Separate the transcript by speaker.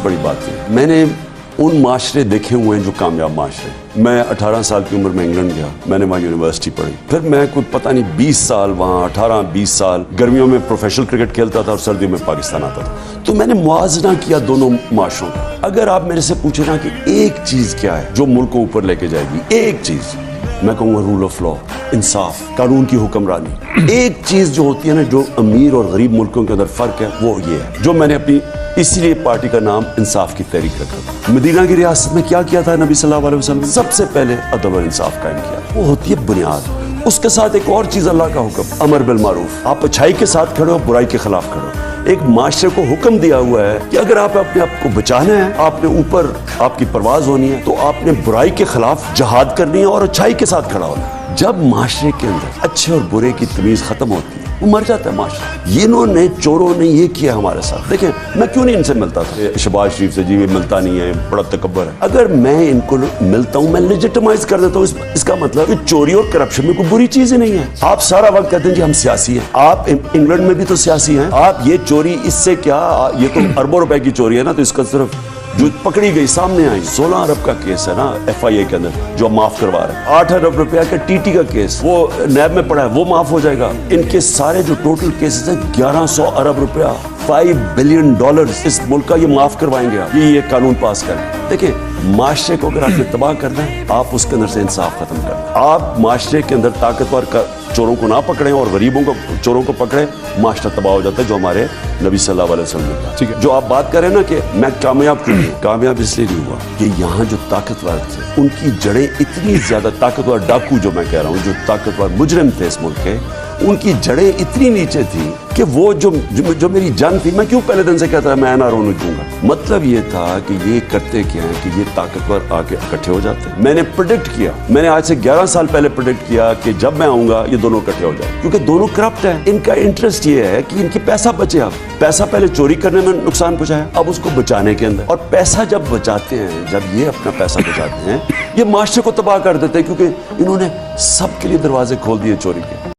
Speaker 1: बड़ी बात है। मैंने उन माशरे देखे हुए हैं जो कामयाब माशरे। मैं 18 साल की उम्र में इंग्लैंड गया, मैंने वहाँ यूनिवर्सिटी पढ़ी। फिर मैं कुछ पता नहीं 20 साल वहाँ 18-20 साल गर्मियों में प्रोफेशनल क्रिकेट खेलता था और सर्दियों में पाकिस्तान आता था। तो मैंने मुआवजा किया दोनों माशरों का। अगर आप मेरे से पूछे ना कि एक चीज़ क्या है जो मुल्क को ऊपर लेके जाएगी, एक चीज़ मैं कहूँगा रूल ऑफ लॉ, इंसाफ, कानून की हुक्मरानी। एक चीज़ जो होती है ना, जो अमीर और गरीब मुल्कों के अंदर फ़र्क है, वो ये है जो मैंने अपनी इसीलिए पार्टी का नाम इंसाफ की तहरीक रखा। मदीना की रियासत में क्या किया था नबी सल्लल्लाहु अलैहि वसल्लम? सबसे पहले अदब और इंसाफ कायम किया। वो होती है बुनियाद। उसके साथ एक और चीज़, अल्लाह का हुक्म, अमर बिल मारूफ। आप अच्छाई के साथ खड़े हो, बुराई के खिलाफ खड़े हो। एक माशरे को हुक्म दिया हुआ है कि अगर आप अपने आप को बचाना है, आपने ऊपर आपकी परवाज होनी है, तो आपने बुराई के खिलाफ जहाद करनी है और अच्छाई के साथ खड़ा होना है। जब माशरे के अंदर अच्छे और बुरे की तमीज़ खत्म होती है, वो मर जाता है माशरा। इन्होंने, चोरों ने ये किया हमारे साथ। देखें, मैं क्यों नहीं इनसे मिलता था? शहबाज शरीफ से, जी ये मिलता नहीं है, बड़ा तकब्बर है। अगर मैं इनको मिलता हूँ, मैं लेजिटिमाइज कर देता हूँ, इसका मतलब चोरी और करप्शन में कोई बुरी चीज ही नहीं है। आप सारा वक्त कहते हैं जी हम सियासी हैं। आप इंग्लैंड में भी तो सियासी हैं। आप ये चोरी, इससे क्या, ये तो अरबों रुपए की चोरी है ना, तो इसका सिर्फ जो पकड़ी गई सामने आई 16 अरब का केस है ना FIA के अंदर, जो माफ करवा रहे हैं। 8 अरब रुपया का TT का केस, वो नैब में पड़ा है, वो माफ हो जाएगा। इनके सारे जो टोटल केसेस है 1100 अरब रुपया, $5 बिलियन इस मुल्क का, ये माफ करवाएंगे आप, ये कानून पास करें। देखिए, माशरे को अगर आपने तबाह करना है, आप उसके अंदर से इंसाफ खत्म करें। आप माशरे के अंदर ताकतवर चोरों को ना पकड़ें और गरीबों को, चोरों को पकड़े, माशरा तबाह हो जाता है, जो हमारे नबी सल्लल्लाहु अलैहि वसल्लम ने कहा। ठीक है, जो आप बात करें ना कि मैं कामयाब क्यों नहीं, कामयाब इसलिए नहीं हुआ कि यहाँ जो ताकतवर थे, उनकी जड़ें इतनी ज्यादा, ताकतवर डाकू जो मैं कह रहा हूँ, जो ताकतवर मुजरिम थे इस मुल्क के, उनकी जड़ें इतनी नीचे थी कि वो जो मेरी जान थी, मैं क्यों पहले दिन से कहता था मैं एनआरओ नहीं दूंगा। मतलब ये था कि ये करते क्या है कि ये ताकतवर आके इकट्ठे हो जाते हैं। मैंने प्रेडिक्ट किया, मैंने आज से 11 साल पहले प्रेडिक्ट किया कि जब मैं आऊंगा ये दोनों इकट्ठे हो जाए, क्योंकि दोनों करप्ट है। इनका इंटरेस्ट ये है कि इनकी पैसा बचे। अब पैसा पहले चोरी करने में नुकसान पहुंचाया, अब उसको बचाने के अंदर। और पैसा जब बचाते हैं, जब ये अपना पैसा बचाते हैं, ये माशरे को तबाह कर देते हैं, क्योंकि इन्होंने सबके लिए दरवाजे खोल दिए चोरी के।